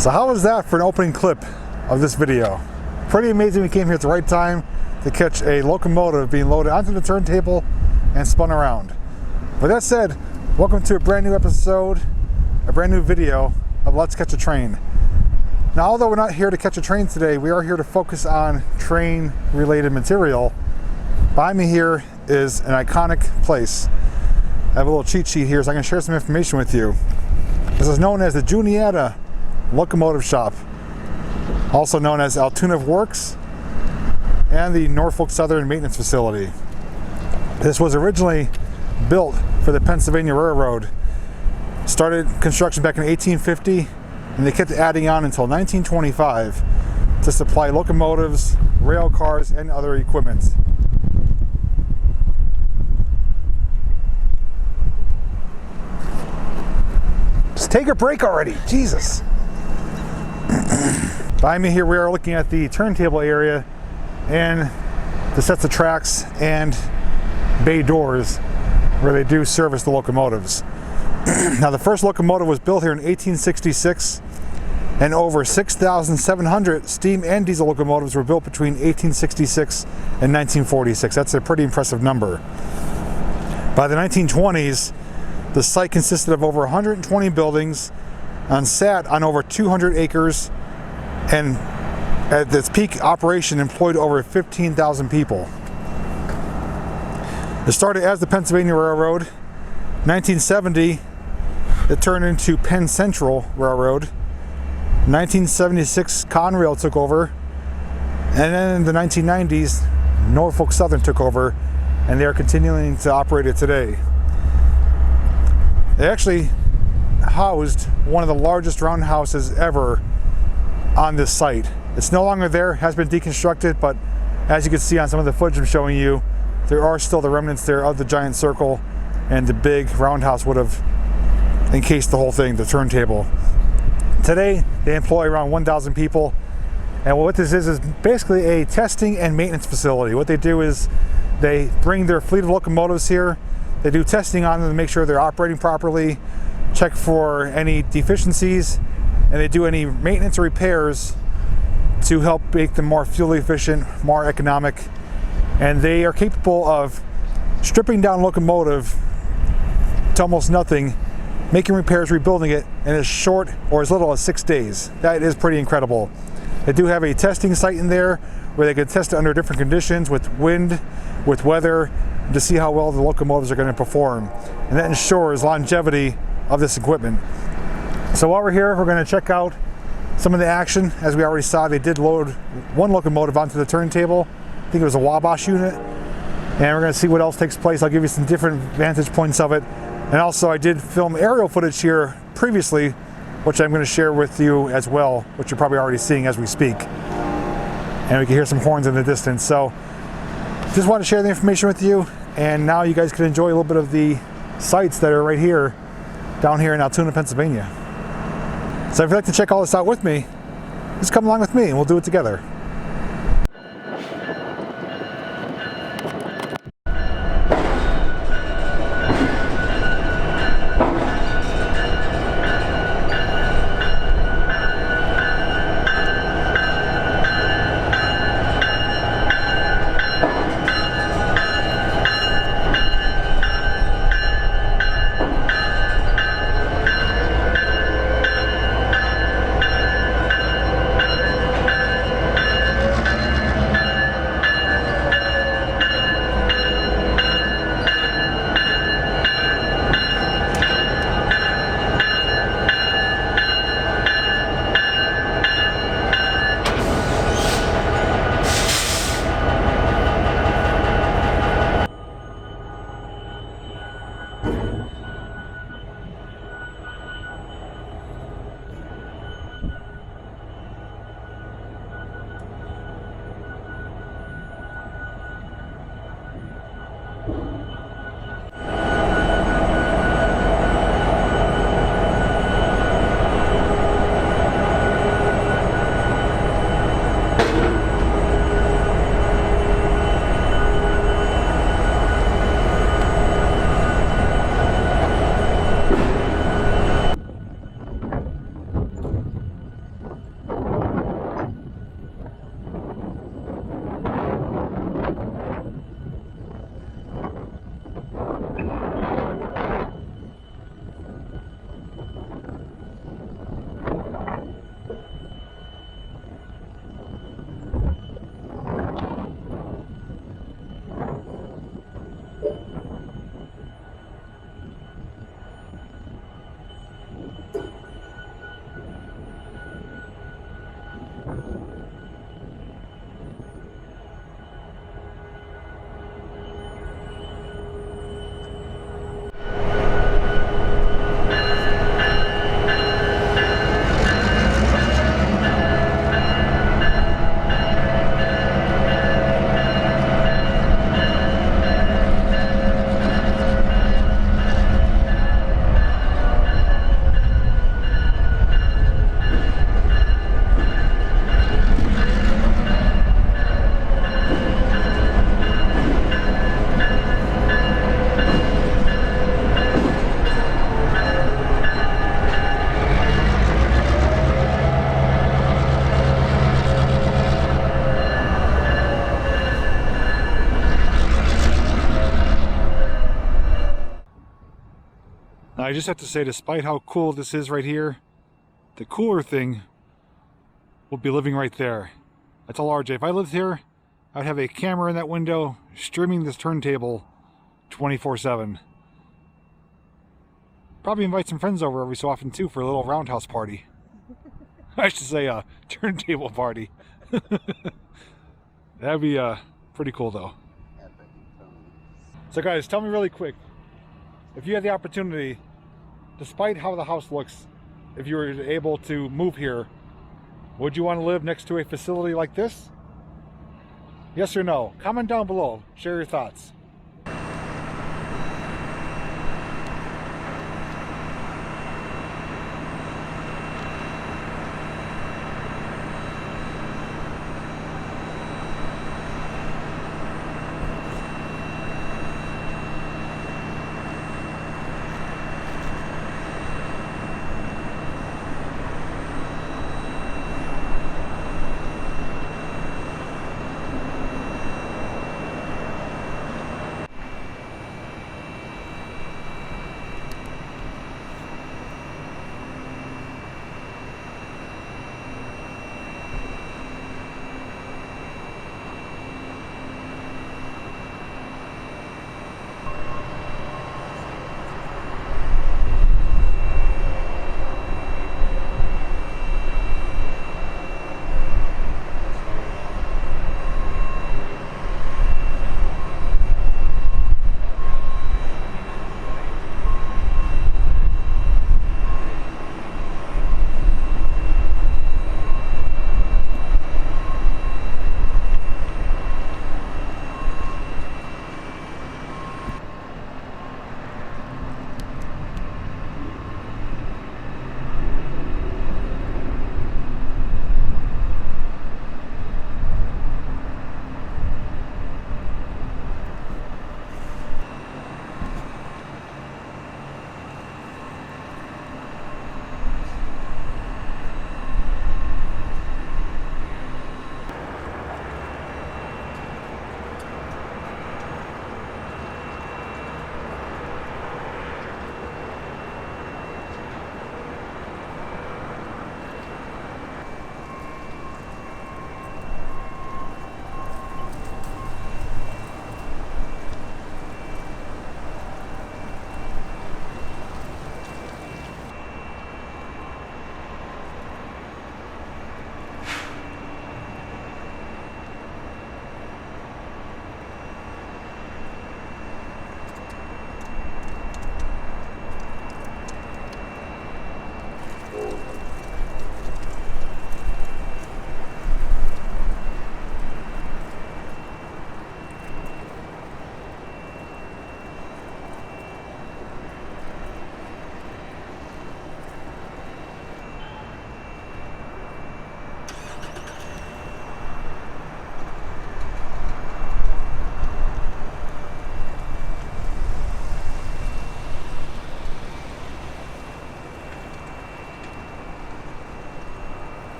So how was that for an opening clip of this video? Pretty amazing we came here at the right time to catch a locomotive being loaded onto the turntable and spun around. With that said, welcome to a brand new episode, a brand new video of Let's Catch a Train. Now, although we're not here to catch a train today, we are here to focus on train related material. Behind me here is an iconic place. I have a little cheat sheet here so I can share some information with you. This is known as the Juniata Locomotive Shop, also known as Altoona Works, and the Norfolk Southern maintenance facility. This was originally built for the Pennsylvania Railroad. Started construction back in 1850, and they kept adding on until 1925 to supply locomotives, rail cars, and other equipment. Just take a break already, Jesus. Behind me here we are looking at the turntable area and the sets of tracks and bay doors where they do service the locomotives. Now, the first locomotive was built here in 1866, and over 6,700 steam and diesel locomotives were built between 1866 and 1946. That's a pretty impressive number. By the 1920s, the site consisted of over 120 buildings and sat on over 200 acres, and at its peak operation employed over 15,000 people. It started as the Pennsylvania Railroad. 1970, it turned into Penn Central Railroad. 1976, Conrail took over. And then in the 1990s, Norfolk Southern took over, and they are continuing to operate it today. They actually housed one of the largest roundhouses ever on this site. It's no longer there, has been deconstructed, but as you can see on some of the footage I'm showing you, there are still the remnants there of the giant circle, and the big roundhouse would have encased the whole thing, the turntable. Today, they employ around 1,000 people, and what this is basically a testing and maintenance facility. What they do is they bring their fleet of locomotives here, they do testing on them to make sure they're operating properly, check for any deficiencies, and they do any maintenance or repairs to help make them more fuel efficient, more economic. And they are capable of stripping down locomotive to almost nothing, making repairs, rebuilding it in as short or as little as 6 days. That is pretty incredible. They do have a testing site in there where they can test it under different conditions, with wind, with weather, to see how well the locomotives are going to perform. And that ensures longevity of this equipment. So while we're here, we're going to check out some of the action. As we already saw, they did load one locomotive onto the turntable. I think it was a Wabash unit. And we're going to see what else takes place. I'll give you some different vantage points of it. And also, I did film aerial footage here previously, which I'm going to share with you as well, which you're probably already seeing as we speak. And we can hear some horns in the distance. So just want to share the information with you, and now you guys can enjoy a little bit of the sights that are right here, down here in Altoona, Pennsylvania. So if you'd like to check all this out with me, just come along with me and we'll do it together. Now, I just have to say, despite how cool this is right here, the cooler thing will be living right there. That's all RJ. If I lived here, I'd have a camera in that window streaming this turntable 24/7. Probably invite some friends over every so often too for a little roundhouse party. I should say a turntable party. That'd be pretty cool though. So guys, tell me really quick, if you had the opportunity, despite how the house looks, if you were able to move here, would you want to live next to a facility like this? Yes or no? Comment down below. Share your thoughts.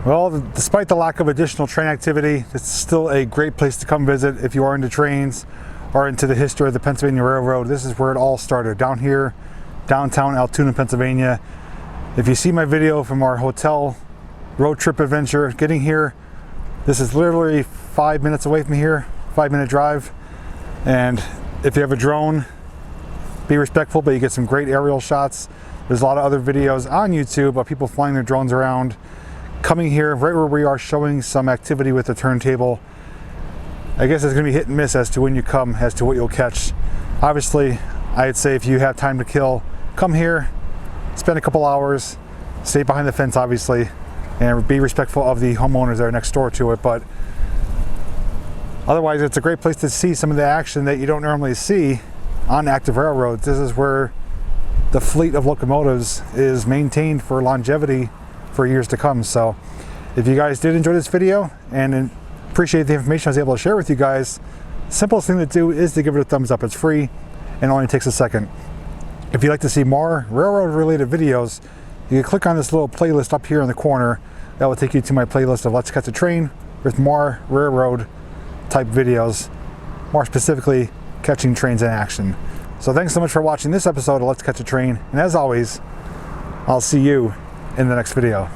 Well, despite the lack of additional train activity, it's still a great place to come visit if you are into trains or into the history of the Pennsylvania Railroad. This is where it all started, down here, downtown Altoona, Pennsylvania. If you see my video from our hotel road trip adventure, getting here, this is literally 5 minutes away from here, 5-minute drive. And if you have a drone, be respectful, but you get some great aerial shots. There's a lot of other videos on YouTube of people flying their drones around. Coming here, right where we are, showing some activity with the turntable. I guess it's going to be hit and miss as to when you come, as to what you'll catch. Obviously, I'd say if you have time to kill, come here, spend a couple hours, stay behind the fence, obviously, and be respectful of the homeowners that are next door to it. But otherwise, it's a great place to see some of the action that you don't normally see on active railroads. This is where the fleet of locomotives is maintained for longevity for years to come. So if you guys did enjoy this video and appreciate the information I was able to share with you guys, simplest thing to do is to give it a thumbs up. It's free and only takes a second. If you'd like to see more railroad related videos, you can click on this little playlist up here in the corner. That will take you to my playlist of Let's Catch a Train with more railroad type videos, more specifically catching trains in action. So thanks so much for watching this episode of Let's Catch a Train, and as always, I'll see you in the next video.